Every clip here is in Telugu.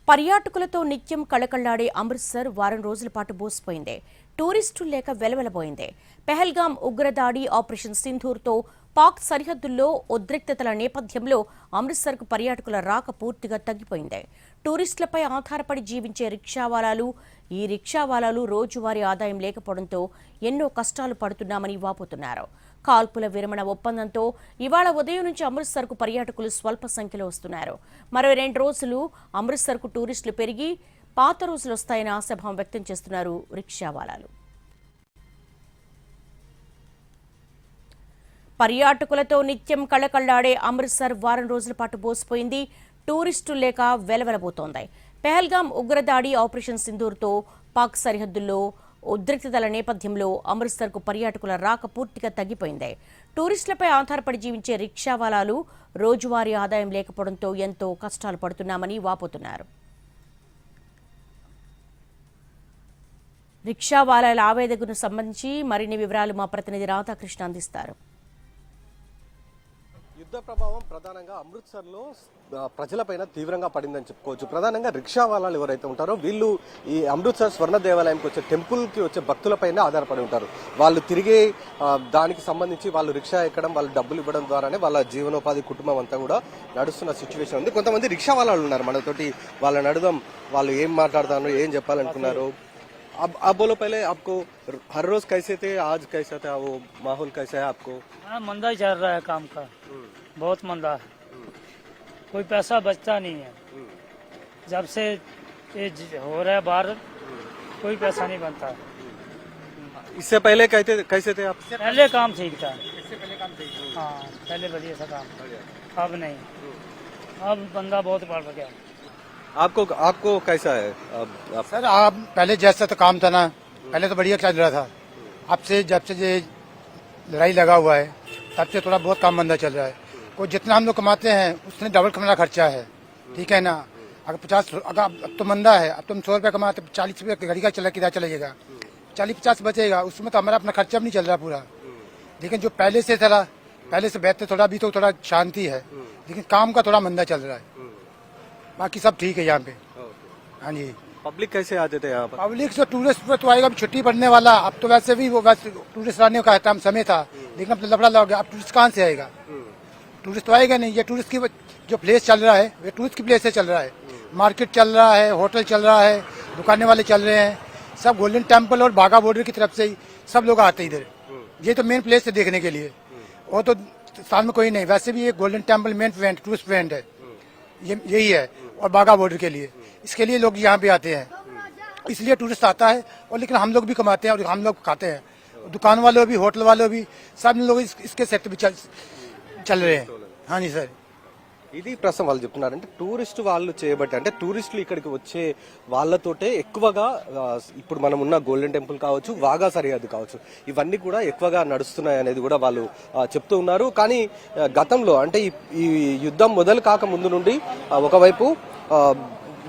పర్యాటకులతో నిత్యం కళకళ్లాడే అమృత్సర్ వారం రోజుల పాటు బోసిపోయింది. టూరిస్టులు లేక వెలవెలబోయింది. పెహల్గాం ఉగ్రదాడి, ఆపరేషన్ సింధూర్తో పాక్ సరిహద్దుల్లో ఉద్రిక్తతల నేపథ్యంలో అమృత్సర్కు పర్యాటకుల రాక పూర్తిగా తగ్గిపోయింది. టూరిస్టులపై ఆధారపడి జీవించే ఈ రిక్షావాలాలు రోజువారీ ఆదాయం లేకపోవడంతో ఎన్నో కష్టాలు పడుతున్నామని వాపోతున్నారు. కాల్పుల విరమణ ఒప్పందంతో ఇవాళ ఉదయం నుంచి అమృత్సర్కు పర్యాటకులు స్వల్ప సంఖ్యలో వస్తున్నారు. మరో 2 రోజులు అమృత్సర్కు టూరిస్టులు పెరిగి పాత రోజులు వస్తాయని ఆశాభావం వ్యక్తం చేస్తున్నారు రిక్షావాలాలు. పర్యాటకులతో నిత్యం కళకళ్లాడే అమృత్సర్ వారం రోజుల పాటు బోసిపోయింది. టూరిస్టులు లేక వెలవెలబోతోంది. పెహల్గాం ఉగ్రదాడి, ఆపరేషన్ సింధూర్తో పాక్ సరిహద్దుల్లో ఉద్రిక్తతల నేపథ్యంలో అమృత్సర్కు పర్యాటకుల రాక పూర్తిగా తగ్గిపోయింది. టూరిస్టులపై ఆధారపడి జీవించే రిక్షావాలాలు రోజువారీ ఆదాయం లేకపోవడంతో ఎంతో కష్టాలు పడుతున్నామని వాపోతున్నారు. రిక్షావాలాల ఆవేదనకు సంబంధించి మరిన్ని వివరాలు మా ప్రతినిధి రాధాకృష్ణ అందిస్తారు. యుద్ధ ప్రభావం ప్రధానంగా అమృత్సర్లో ప్రజలపైన తీవ్రంగా పడిందని చెప్పుకోవచ్చు. ప్రధానంగా రిక్షా వాళ్ళు ఎవరైతే ఉంటారో వీళ్ళు ఈ అమృత్సర్ స్వర్ణ దేవాలయంకి వచ్చే టెంపుల్కి వచ్చే భక్తులపైన ఆధారపడి ఉంటారు. వాళ్ళు తిరిగే దానికి సంబంధించి వాళ్ళు రిక్షా ఎక్కడం, వాళ్ళు డబ్బులు ఇవ్వడం ద్వారానే వాళ్ళ జీవనోపాధి కుటుంబం అంతా కూడా నడుస్తున్న సిచ్యువేషన్ ఉంది. కొంతమంది రిక్షా వాళ్ళు ఉన్నారు మనతోటి, వాళ్ళని అడుగుదాం వాళ్ళు ఏం మాట్లాడతారు, ఏం చెప్పాలనుకున్నారు. अब बोलो पहले आपको हर रोज कैसे थे, आज कैसा था, वो माहौल कैसा है आपको? मंदा ही चल रहा है काम का, बहुत मंदा है, कोई पैसा बचता नहीं है। जब से ये हो रहा है बाहर कोई पैसा नहीं बनता। इससे पहले कैसे थे आप? पहले काम ठीक था, इससे पहले काम ठीक था। हाँ पहले बढ़िया सा काम, अब नहीं, अब बंदा बहुत बढ़ गया। आपको कैसा है अब? सर आप पहले जैसा तो काम था ना, पहले तो बढ़िया चल रहा था। अब से जब से ये लड़ाई लगा हुआ है तब से थोड़ा बहुत काम मंदा चल रहा है। कोई जितना हम लोग कमाते हैं उसने डबल हमारा खर्चा है, ठीक है ना। अगर 50 अगर अब तो मंदा है, अब तुम 100 रुपये कमाते 40 रुपये गाड़ी का किराया चलेगा, 40-50 बचेगा, उसमें तो हमारा अपना खर्चा भी नहीं चल रहा पूरा। लेकिन जो पहले से था, पहले से बेहतर थोड़ा, भी तो थोड़ा शांति है, लेकिन काम का थोड़ा मंदा चल रहा है। बाकी सब ठीक है यहाँ पे। हाँ जी। पब्लिक कैसे आते थे यहाँ पर? पब्लिक से टूरिस्ट पर तो आएगा, छुट्टी पड़ने वाला, अब तो वैसे भी वो वैसे टूरिस्ट आने का टाइम समय था, लेकिन अब तो लफड़ा लग गया। अब टूरिस्ट कहाँ से आएगा? टूरिस्ट तो आएगा नहीं। ये टूरिस्ट की जो प्लेस चल रहा है ये टूरिस्ट की प्लेस से चल रहा है। मार्केट चल रहा है, होटल चल रहा है, दुकानें वाले चल रहे हैं, सब गोल्डन टेम्पल और बाघा बॉर्डर की तरफ से ही सब लोग आते हैं इधर। ये तो मेन प्लेस है देखने के लिए, और तो साल में कोई नहीं। वैसे भी ये golden temple main point, tourist point है, यही है, और बाघा बॉर्डर के लिए, इसके लिए लोग यहाँ पे आते हैं, इसलिए टूरिस्ट आता है। और लेकिन हम लोग भी कमाते हैं और हम लोग खाते हैं, दुकान वाले भी, होटल वाले भी, सब लोग इसके सेक्टर भी चल रहे हैं। हाँ जी सर। ఇది ప్రస్తుతం వాళ్ళు చెప్తున్నారంటే టూరిస్ట్ వాళ్ళు చేయబట్టి, అంటే టూరిస్టులు ఇక్కడికి వచ్చే వాళ్ళతోటే ఎక్కువగా ఇప్పుడు మనం ఉన్న గోల్డెన్ టెంపుల్ కావచ్చు, వాఘా సరిహద్దు కావచ్చు, ఇవన్నీ కూడా ఎక్కువగా నడుస్తున్నాయి అనేది కూడా వాళ్ళు చెప్తూ ఉన్నారు. కానీ గతంలో అంటే ఈ యుద్ధం మొదలు కాక ముందు నుండి ఒకవైపు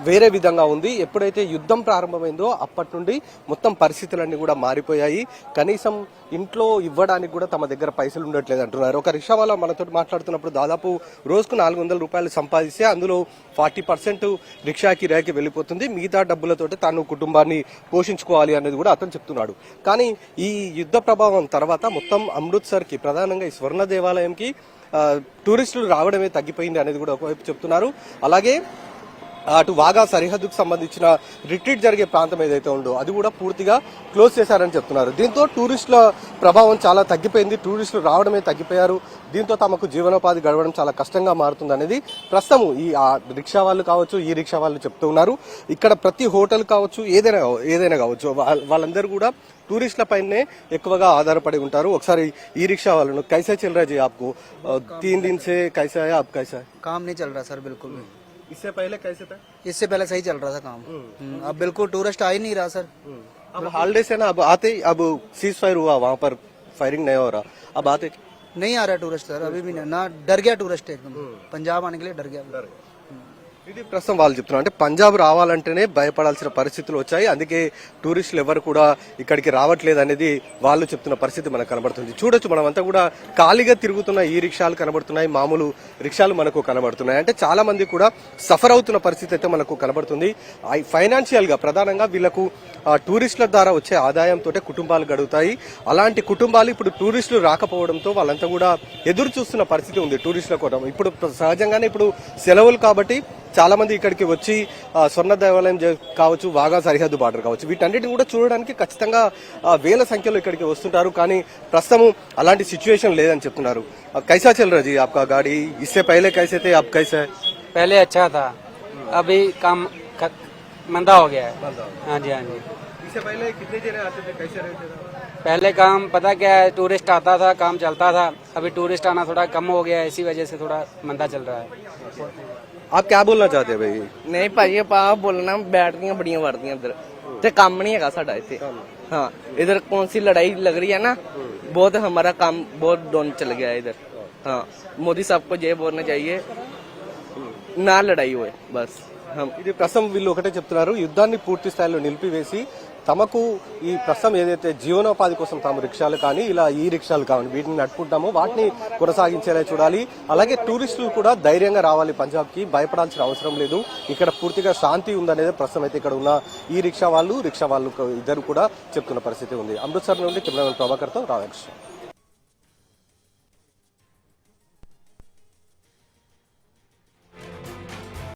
వేరే విధంగా ఉంది. ఎప్పుడైతే యుద్ధం ప్రారంభమైందో అప్పటి నుండి మొత్తం పరిస్థితులన్నీ కూడా మారిపోయాయి. కనీసం ఇంట్లో ఇవ్వడానికి కూడా తమ దగ్గర పైసలు ఉండట్లేదు అంటున్నారు. ఒక రిక్షా వాళ్ళ మనతో మాట్లాడుతున్నప్పుడు దాదాపు రోజుకు 400 రూపాయలు సంపాదిస్తే అందులో 40% రిక్షా కిరాయికి వెళ్ళిపోతుంది, మిగతా డబ్బులతోటి తాను కుటుంబాన్ని పోషించుకోవాలి అనేది కూడా అతను చెప్తున్నాడు. కానీ ఈ యుద్ధ ప్రభావం తర్వాత మొత్తం అమృత్సర్కి, ప్రధానంగా ఈ స్వర్ణ దేవాలయంకి టూరిస్టులు రావడమే తగ్గిపోయింది అనేది కూడా ఒకవైపు చెప్తున్నారు. అలాగే అటు వాఘా సరిహద్దుకు సంబంధించిన రిట్రీట్ జరిగే ప్రాంతం ఏదైతే ఉందో అది కూడా పూర్తిగా క్లోజ్ చేశారని చెప్తున్నారు. దీంతో టూరిస్టుల ప్రభావం చాలా తగ్గిపోయింది, టూరిస్టులు రావడమే తగ్గిపోయారు. దీంతో తమకు జీవనోపాధి గడవడం చాలా కష్టంగా మారుతుంది అనేది ప్రస్తుతం ఈ రిక్షా వాళ్ళు కావచ్చు, ఈ రిక్షా వాళ్ళు చెప్తూ ఉన్నారు. ఇక్కడ ప్రతి హోటల్ కావచ్చు, ఏదైనా కావచ్చు, వాళ్ళందరూ కూడా టూరిస్టుల పైనే ఎక్కువగా ఆధారపడి ఉంటారు. ఒకసారి ఈ రిక్షా వాళ్ళను కైసా చల్ రहा जी आपको 3 दिन से कैसा है, आप कैसा है? काम नहीं चल रहा सर बिल्कुल भी। इससे पहले कैसे था? इससे पहले सही चल रहा था काम, अब बिल्कुल टूरिस्ट आ ही नहीं रहा सर। अब हॉलिडेज है ना, अब आते, अब सीज फायर हुआ, वहाँ पर फायरिंग नहीं हो रहा, अब आते नहीं आ रहा टूरिस्ट सर, अभी भी नहीं, ना डर गया टूरिस्ट एकदम, पंजाब आने के लिए डर गया। ఇది ప్రస్తుతం వాళ్ళు చెప్తున్నారు అంటే పంజాబ్ రావాలంటేనే భయపడాల్సిన పరిస్థితులు వచ్చాయి, అందుకే టూరిస్టులు ఎవరు కూడా ఇక్కడికి రావట్లేదు అనేది వాళ్ళు చెప్తున్న పరిస్థితి మనకు కనబడుతుంది. చూడొచ్చు మనం అంతా కూడా ఖాళీగా తిరుగుతున్న ఈ రిక్షాలు కనబడుతున్నాయి, మామూలు రిక్షాలు మనకు కనబడుతున్నాయి. అంటే చాలా మంది కూడా సఫర్ అవుతున్న పరిస్థితి అయితే మనకు కనబడుతుంది. ఫైనాన్షియల్ గా ప్రధానంగా వీళ్లకు టూరిస్టుల ద్వారా వచ్చే ఆదాయంతో కుటుంబాలు గడుగుతాయి. అలాంటి కుటుంబాలు ఇప్పుడు టూరిస్టులు రాకపోవడంతో వాళ్ళంతా కూడా ఎదురు చూస్తున్న పరిస్థితి ఉంది టూరిస్టుల కోసం. ఇప్పుడు సహజంగానే ఇప్పుడు సెలవులు కాబట్టి చాలా మంది ఇక్కడికి వచ్చి స్వర్ణ దేవాలయం కావచ్చు, వాగా సరిహద్దు బార్డర్ కావచ్చు, వీటన్నిటిని కూడా చూడడానికి ఖచ్చితంగా వేల సంఖ్యలో ఇక్కడికి వస్తుంటారు. కానీ ప్రస్తుతం అలాంటి సిచ్యువేషన్ లేదని చెప్తున్నారు. కైసా చల్ రहा जी आपका गाड़ी? इससे पहले कैसे थे, अब कैसे है? पहले अच्छा था, अभी काम मंदा हो गया है। हाँ जी, हाँ जी। इससे पहले कितने जने आते थे, कैसे रहते थे? पहले काम पता क्या है, टूरिस्ट आता था, काम चलता था। अभी टूरिस्ट आना थोड़ा कम हो गया है, इसी वजह से थोड़ा मंदा चल रहा है। आप क्या बोलना चाहते हैं भाई? ਨਹੀਂ ਭਾਜੀ ਆਪਾਂ ਬੋਲਣਾ ਬੈਟਰੀਆਂ ਬੜੀਆਂ ਵੜਦੀਆਂ ਇੱਧਰ ਤੇ ਕੰਮ ਨਹੀਂ ਹੈਗਾ ਸਾਡਾ ਇੱਥੇ हाँ इधर कौन सी लड़ाई लग रही है ना, बहुत हमारा काम बहुत डाउन चल गया है इधर। हाँ मोदी साहब को ये बोलना चाहिए ना लड़ाई हुए बस हम। ఇది ప్రస్తుతం వీళ్ళు ఒకటే చెప్తున్నారు, యుద్ధాన్ని పూర్తి స్థాయిలో నిలిపివేసి తమకు ఈ ప్రస్తుతం ఏదైతే జీవనోపాధి కోసం తాము రిక్షాలు కానీ ఇలా ఈ రిక్షాలు కానీ వీటిని నడుపుకుంటామో వాటిని కొనసాగించేలా చూడాలి. అలాగే టూరిస్టులు కూడా ధైర్యంగా రావాలి పంజాబ్ కి, భయపడాల్సిన అవసరం లేదు. ఇక్కడ పూర్తిగా శాంతి ఉందనేది ప్రస్తుతం అయితే ఇక్కడ ఉన్న ఈ రిక్షా వాళ్ళు ఇద్దరు కూడా చెప్తున్న పరిస్థితి ఉంది. అమృత్సర్ నుండి కెమెరామెన్ ప్రభాకర్తో రాధాకృష్ణ.